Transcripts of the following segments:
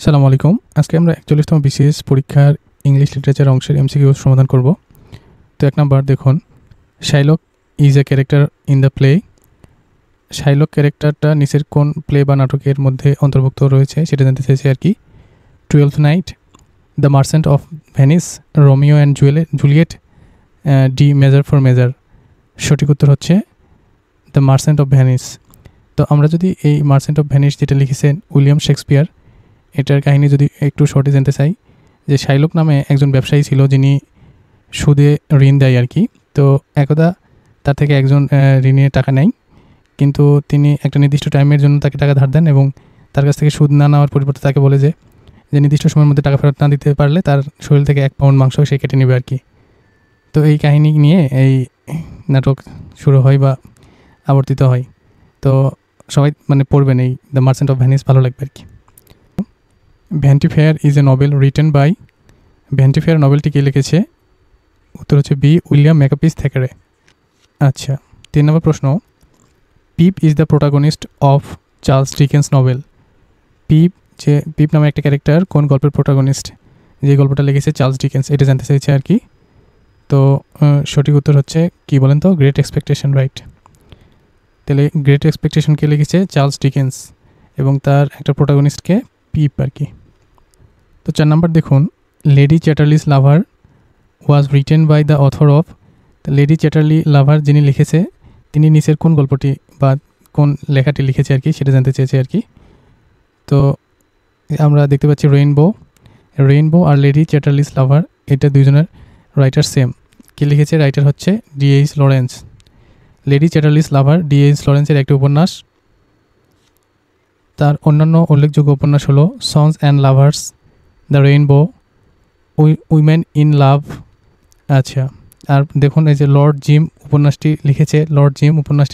আসসালামু আলাইকুম। আজকে আমরা ৪১তম বিসিএস পরীক্ষার ইংলিশ লিটারেচার অংশের এমসিকিউ সমাধান করব। তো ১ নাম্বার দেখুন, Shylock is a character in the play. Shylock ক্যারেক্টারটা নিচের কোন প্লে বা নাটকের মধ্যে অন্তর্ভুক্ত রয়েছে সেটা জানতে চাইছে আর কি। 12th night, the merchant of Venice, Romeo and Juliet, D measure for measure. সঠিক উত্তর হচ্ছে দ্য মার্চেন্ট অফ ভেনিস। তো আমরা যদি এই মার্চেন্ট অফ ভেনিস যেটা লিখেছেন উইলিয়াম শেক্সপিয়ার, এটার কাহিনী যদি একটু শর্টে জানতে চাই, যে শাইলক নামে একজন ব্যবসায়ী ছিল যিনি সুদে ঋণ দেয় আর কি। তো একদা তার থেকে একজন ঋণের টাকা নেয়, কিন্তু তিনি একটা নির্দিষ্ট টাইমের জন্য তাকে টাকা ধার দেন এবং তার কাছ থেকে সুদ না নেওয়ার পরিবর্তে তাকে বলে যে নির্দিষ্ট সময়ের মধ্যে টাকা ফেরত না দিতে পারলে তার শরীর থেকে 1 পাউন্ড মাংস সে কেটে নেবে আর কি। তো এই কাহিনী নিয়ে এই নাটক শুরু হয় বা আবর্তিত হয়। তো সবাই পড়বেন এই দ্য মার্চেন্ট অফ ভেনিস, ভালো লাগবে আর কি। Vanity Fair is a novel written by. Vanity Fair নভেলটি কে লিখেছে? উত্তর হচ্ছে বি, উইলিয়াম ম্যাকাপিস থ্যাকারে। আচ্ছা, 3 নম্বর প্রশ্ন, Pip is the protagonist of Charles Dickens novel. Pip নামে একটা ক্যারেক্টার কোন গল্পের প্রোটাগনিস্ট, যে গল্পটা লিখেছে চার্লস ডিকেন্স, এটা জানতে চাইছে আর কি। তো সঠিক উত্তর হচ্ছে কি বলেন তো? Great expectation, right. তাহলে গ্রেট এক্সপেকটেশন কে লিখেছে? চার্লস ডিকেন্স, এবং তার একটা প্রোটাগনিস্টকে পিপ আর কি। তো 4 নাম্বার দেখুন, Lady Chatterley's Lover was written by the author of. Lady Chatterley Lover যিনি লিখেছে তিনি নিচের কোন গল্পটি বা কোন লেখাটি লিখেছে আর কি, সেটা জানতে চেয়েছে আর কি। তো আমরা দেখতে পাচ্ছি রেইনবো আর লেডি চ্যাটার্লিস লাভার, এটা দুইজনের রাইটার সেম। কে লিখেছে? রাইটার হচ্ছে ডিএইচ লরেন্স। লেডি চ্যাটার্লিস লাভার ডিএইচ লরেন্সের একটি উপন্যাস। তার অন্যান্য উল্লেখযোগ্য উপন্যাস হলো sons and lovers, the rainbow, women in love. আচ্ছা, আর দেখুন এই যে লর্ড জিম উপন্যাসটি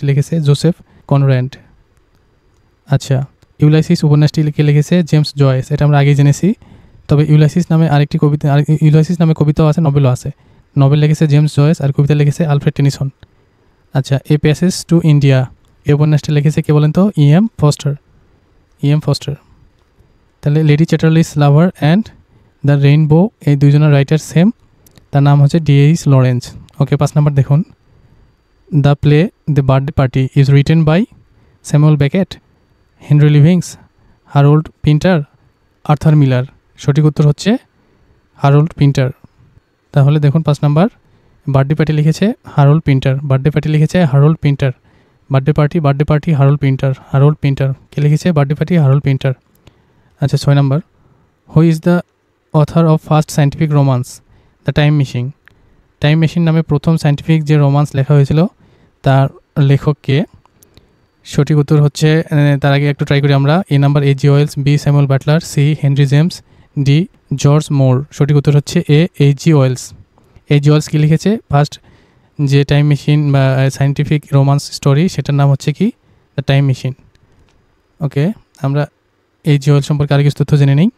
লিখেছে জোসেফ কনরাড। আচ্ছা, ইউলাইসিস উপন্যাসটি লিখেছে জেমস জয়েস, এটা আমরা আগেই জেনেছি। তবে ইউলাইসিস নামে কবিতাও আছে, নভেলও আছে। নভেল লিখেছে জেমস জয়েস আর কবিতা লিখেছে আলফ্রেড টেনিসন। আচ্ছা, এ প্যাসেজ টু ইন্ডিয়া, এই উপন্যাসটি লিখেছে কে বলেন তো? E M Forster. তাহলে Lady Chatterley's Lover and the Rainbow, এই দুইজনের রাইটার সেম, তার নাম হচ্ছে ডিএইচ লরেন্স। ওকে, 5 নাম্বার দেখুন, the play the Birthday Party is written by Samuel Beckett, Henry Livings, Harold Pinter, Arthur Miller. সঠিক উত্তর হচ্ছে হারোল্ড পিন্টার। তাহলে দেখুন 5 নাম্বার, বার্থডে পার্টি লিখেছে Harold Pinter. Birthday Party Harold Pinter. কে লিখেছে বার্থডে পার্টি? Harold Pinter. আচ্ছা, 6 number, who is the author of first scientific romance, the Time Machine নামে প্রথম সায়েন্টিফিক যে রোমান্স লেখা হয়েছিল তার লেখককে? সঠিক উত্তর হচ্ছে, তার আগে একটু ট্রাই করি আমরা। A number A.G. Wells, B Samuel Butler, C Henry James, D George Moore. সঠিক উত্তর হচ্ছে A.G. ওয়েলস। A.G. ওয়েলস কি লিখেছে? ফার্স্ট যে টাইম মেশিন বা সায়েন্টিফিক রোমান্স স্টোরি, সেটার নাম হচ্ছে কি? The Time machine. ওকে, আমরা A.G. ওয়েলস সম্পর্কে আরও কিছু তথ্য জেনে নিই।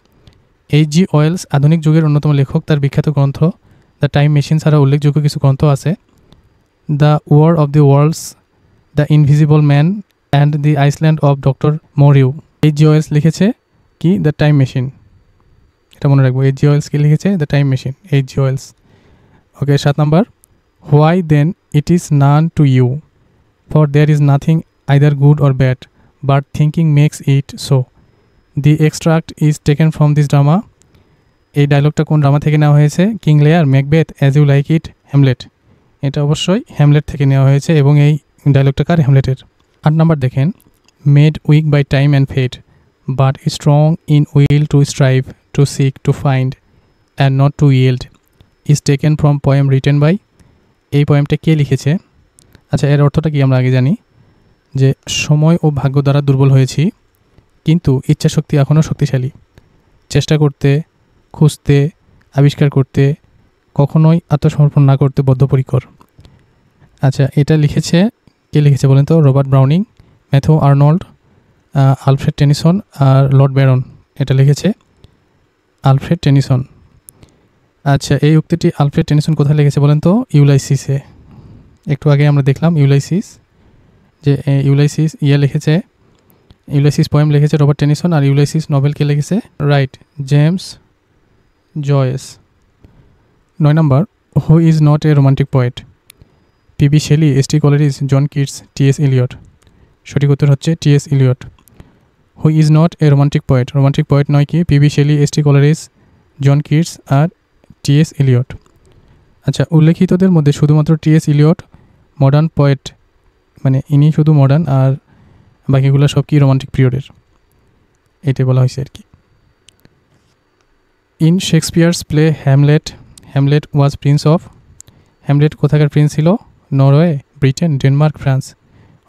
A.G. ওয়েলস আধুনিক যুগের অন্যতম লেখক। তার বিখ্যাত গ্রন্থ দ্য টাইম মেশিন ছাড়া উল্লেখযোগ্য কিছু গ্রন্থ আছে: the War of the Worlds, the Invisible Man and the Island of Doctor Moreau. A.G. Wells লিখেছে কি? The Time Machine. এটা মনে রাখবো, A.G. ওয়েলস কি লিখেছে? The Time Machine, A.G. Wells. Okay, 7 number, why then it is none to you, for there is nothing either good or bad, but thinking makes it so. The extract is taken from this drama. এই ডায়লগটা কোন drama থেকে নেওয়া হয়েছে? King Lear, Macbeth, as you like it, Hamlet. এটা অবশ্যই Hamlet থেকে নেওয়া হয়েছে, এবং এই ডায়লগটা কার? হ্যামলেটের। 8 নাম্বার দেখেন, made weak by time and fate, but strong in will to strive, to seek, to find and not to yield, is taken from poem written by. এই পোয়েমটা কে লিখেছে? আচ্ছা, এর অর্থটা কি আমরা আগে জানি, যে সময় ও ভাগ্য দ্বারা দুর্বল হয়েছি, কিন্তু ইচ্ছাশক্তি এখনও শক্তিশালী। চেষ্টা করতে, খুঁজতে, আবিষ্কার করতে, কখনোই আত্মসমর্পণ না করতে বদ্ধপরিকর। আচ্ছা, এটা লিখেছে কে লিখেছে বলেন তো? Robert Browning, Matthew Arnold, Alfred Tennyson আর লর্ড ব্যারন। এটা লিখেছে আলফ্রেড টেনিসন। আচ্ছা, এই উক্তিটি আলফ্রেড টেনিসন কোথায় লিখেছে বলেন তো? ইউলাইসিসে। একটু আগে আমরা দেখলাম ইউলাইসিস, যে ইউলাইসিস লিখেছে ইউলাইসিস পোয়েম লিখেছে রবার্ট টেনিসন, আর ইউলাইসিস নভেলকে লিখেছে right James Joyce. 9 number, who is not a romantic poet? P B Shelley, S T. Coleridge, John Keats, T S. Eliot. সঠিক উত্তর হচ্ছে T S. Eliot. Who is not a romantic poet? Romantic poet নয় কি? P B Shelley, S T. Coleridge, John Keats আর T S. Eliot. আচ্ছা, উল্লেখিতদের মধ্যে শুধুমাত্র টি.এস. ইলিয়ট মডার্ন পোয়েট, মানে ইনি শুধু মডার্ন, আর বাকিগুলো সব কি রোমান্টিক পিরিয়ডের, এটাই বলা হয়েছে আর কি। In Shakespeare's play Hamlet, Hamlet was prince of? Hamlet কোথাকার প্রিন্স ছিল? Norway, Britain, Denmark, France?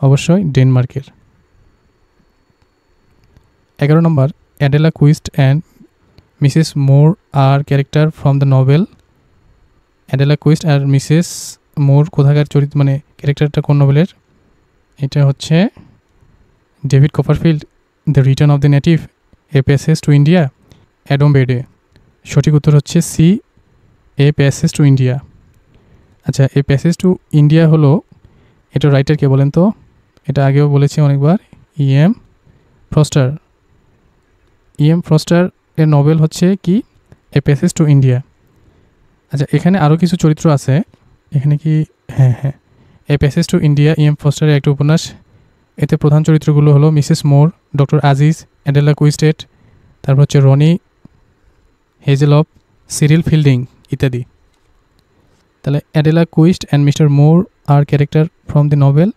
অবশ্যই ডেনমার্কের। 11 number, Adela Quested and Mrs Moore are character from the novel? Adela Quested আর মিসেস মোর কোথাকার চরিত্র, মানে ক্যারেক্টারটা কোন নভেলের? এটা হচ্ছে David Copperfield, the Return of the Native, A Passage to India, Adam Bede. সঠিক উত্তর হচ্ছে C, A Passage to India. আচ্ছা, এ প্যাসেজ টু ইন্ডিয়া হলো, এটা রাইটার কে বলেন তো? এটা আগেও বলেছি অনেকবার, ই.এম. ফ্রস্টার। ই.এম. ফ্রস্টার এর নভেল হচ্ছে কি? A Passage to India. আচ্ছা, এখানে আরও কিছু চরিত্র আছে, এখানে কি? হ্যাঁ, A Passage to India E M. ফ্রস্টারের একটা উপন্যাস। এতে প্রধান চরিত্রগুলো হলো Mrs Moore, Doctor Aziz, Adela Quested, তারপর হচ্ছে রনি হেজেলপ, সিরিল ফিল্ডিং ইত্যাদি। তাহলে Adela Quested and Mister Moore are character from the novel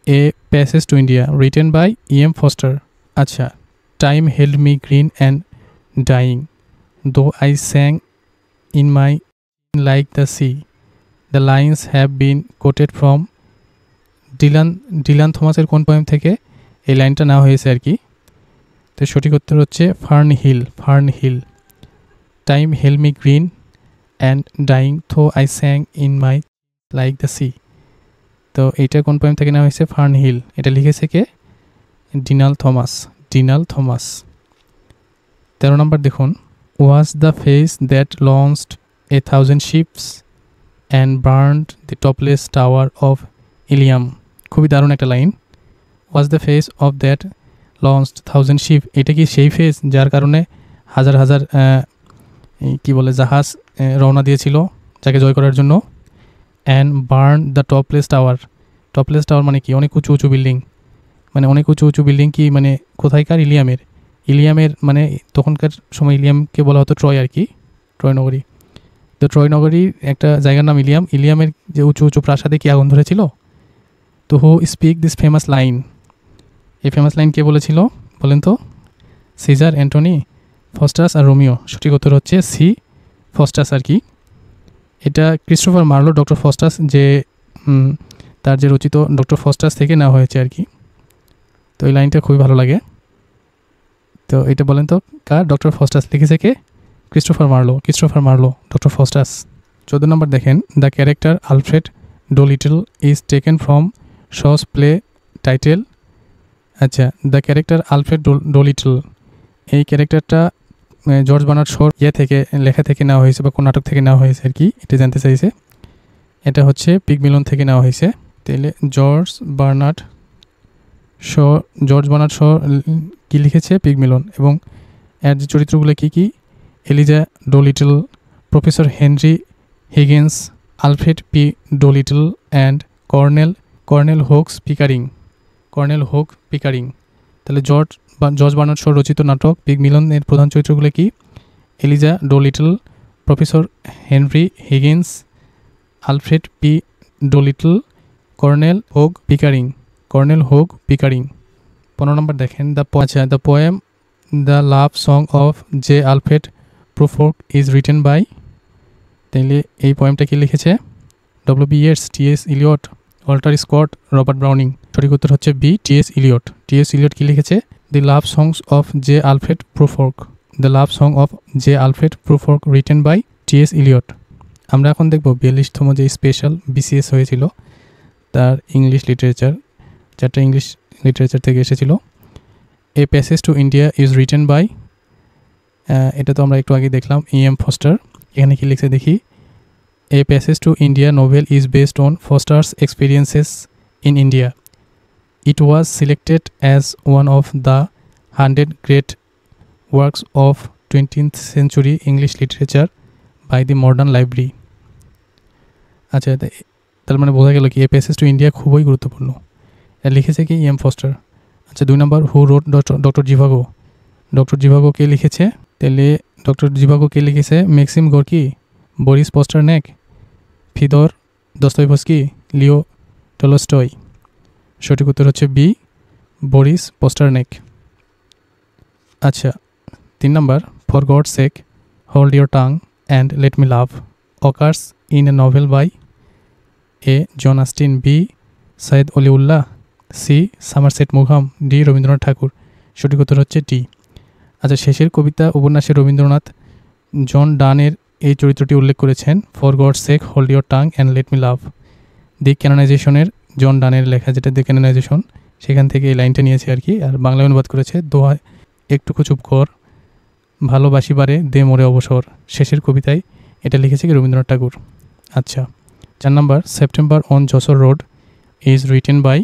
A Passage to India, written by E M. Forster. আচ্ছা, time held me green and dying, though I sang in my like the sea, the lines have been quoted from? Dylan থমাসের কোন poem থেকে এই লাইনটা নেওয়া হয়েছে আর কি? তো সঠিক উত্তর হচ্ছে Fern Hill, Fern Hill. Time held me green and dying though I sang in my like the sea. তো এইটা কোন পোয়েম থেকে নেওয়া হয়েছে? Fern Hill. এটা লিখেছে কে? ডিনাল থমাস, ডিনাল থমাস। 13 নম্বর দেখুন, was the face that launched 1,000 ships and burnt the topless tower of Ilium. খুবই দারুণ একটা লাইন। Was the face of that launched 1,000 ship, এটা কি সেই ফেস যার কারণে হাজার হাজার কি বলে জাহাজ রওনা দিয়েছিল যাকে জয় করার জন্য? And burn the topless tower. Topless tower মানে কি? অনেক উঁচু উঁচু বিল্ডিং, মানে অনেক উঁচু উঁচু বিল্ডিং কি মানে কোথায়কার? ইলিয়ামের। ইলিয়ামের মানে তখনকার সময় ইলিয়ামকে বলা হতো ট্রয় আর কি, ট্রয় নগরী। তো ট্রয় নগরীর একটা জায়গার নাম ইলিয়াম। ইলিয়ামের যে উঁচু উঁচু প্রাসাদে কি আগুন ধরেছিল? তো who speak this famous line? এই ফেমাস লাইন কে বলেছিল বলেন তো? সিজার, অ্যান্টনি, ফস্টাস আর রোমিও। সঠিক উত্তর হচ্ছে সি, ফস্টাস আর কি। এটা ক্রিস্টোফার মার্লো, ডক্টর ফস্টাস, যে তার যে রচিত ডক্টর ফস্টাস থেকে নেওয়া হয়েছে আর কি। তো এই লাইনটা খুবই ভালো লাগে। তো এটা বলেন তো কার? Doctor Faustus. লিখেছে কে? Christopher Marlowe, Christopher Marlowe, Doctor Faustus. 14 number দেখেন, the character Alfred Doolittle is taken from Shaw's play title. আচ্ছা, দ্য ক্যারেক্টার আলফ্রেড ডোলিটল, এই ক্যারেক্টারটা জর্জ বার্নার্ড শোর থেকে লেখা থেকে নেওয়া হয়েছে বা কোন নাটক থেকে নেওয়া হয়েছে আর কি, এটা জানতে চাইছে। এটা হচ্ছে পিগমিলন থেকে নেওয়া হয়েছে। তাহলে জর্জ বার্নার্ড শো কী লিখেছে? পিগমিলন। এবং এর যে চরিত্রগুলো কী কী? Eliza Doolittle, Professor Henry Higgins, Alfred P Doolittle and Colonel Hugh Pickering. তাহলে জর্জ বার্নার্ড শো রচিত নাটক পিগমিলনের প্রধান চরিত্রগুলো কি? Eliza Doolittle, Professor Henry Higgins, Alfred P Doolittle, Colonel Hugh Pickering. 15 number দেখেন, the poem the Love Song of J Alfred Prufrock is written by? তাইলে এই পোয়েমটা কি লিখেছে? W B. Yeats, T S. Eliot, Walter Scott, Robert Browning. সঠিক উত্তর হচ্ছে B, T S. Eliot. T S. Eliot কি লিখেছে? The Love Songs of J Alfred Prufrock, the Love Song of J Alfred Prufrock written by T S. Eliot. আমরা এখন দেখব 42তম যে স্পেশাল বিসিএস হয়েছিল তার ইংলিশ লিটারেচার, 4টা ইংলিশ লিটারেচার থেকে এসেছিল। A Passage to India is written by, এটা তো আমরা একটু আগে দেখলাম, ই.এম. ফস্টার। এখানে কি লিখছে দেখি? এ Passage to India novel is based on Faustus experiences in India. It was selected as one of the 100 great works of 20th century English literature by the Modern Library. আচ্ছা, তার মানে বোঝা গেল কি এই প্যাসেজ টু ইন্ডিয়া খুবই গুরুত্বপূর্ণ। এটা লিখেছে কি এম ফস্টার। আচ্ছা, 2 number, who wrote Doctor Zhivago. Doctor Zhivago কে লিখেছে? তাহলে ডক্টর জিভাগো কে লিখেছে? Maxim Gorky, Boris Pasternak, Fyodor Dostoevsky, Leo Tolstoy. সঠিক উত্তর হচ্ছে বি, বরিস পস্টারনেক। আচ্ছা, 3 number, for God sake hold your tongue and let me love occurs in a novel by A John Austen, B Syed Waliullah, C Somerset মুঘাম, D Rabindranath Tagore. সঠিক উত্তর হচ্ছে D. আচ্ছা, শেষের কবিতা উপন্যাসে রবীন্দ্রনাথ জন ডানের এই চরিত্রটি উল্লেখ করেছেন, for God sake hold your tongue and let me love. The ক্যানোনাইজেশনের জন ডানের লেখা, যেটা দি ক্যানোনাইজেশন, সেখান থেকে এই লাইনটা নিয়েছে আর কি। আর বাংলায় অনুবাদ করেছে, দোহায় একটুকু চুপ কর, ভালোবাসিবারে দে মোরে অবসর। শেষের কবিতায় এটা লিখেছে কি রবীন্দ্রনাথ ঠাকুর। আচ্ছা, 4 number, September on Jessore road is written by.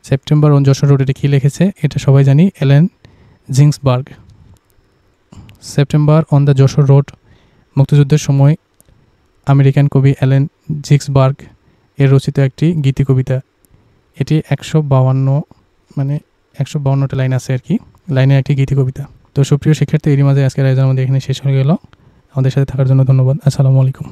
September on Jessore road এটা কী লিখেছে? এটা সবাই জানি, Allen Ginsberg. September on the Jessore road মুক্তিযুদ্ধের সময় আমেরিকান কবি অ্যালেন জিন্সবার্গ এর রচিত একটি গীতি কবিতা। এটি 152টা লাইন আছে আর কি, লাইনের একটি গীতি কবিতা। তো সুপ্রিয় শিক্ষার্থী, এরই মাঝে আজকের আয়োজন আমাদের এখানে শেষ হয়ে গেল। আমাদের সাথে থাকার জন্য ধন্যবাদ। আসসালামু আলাইকুম।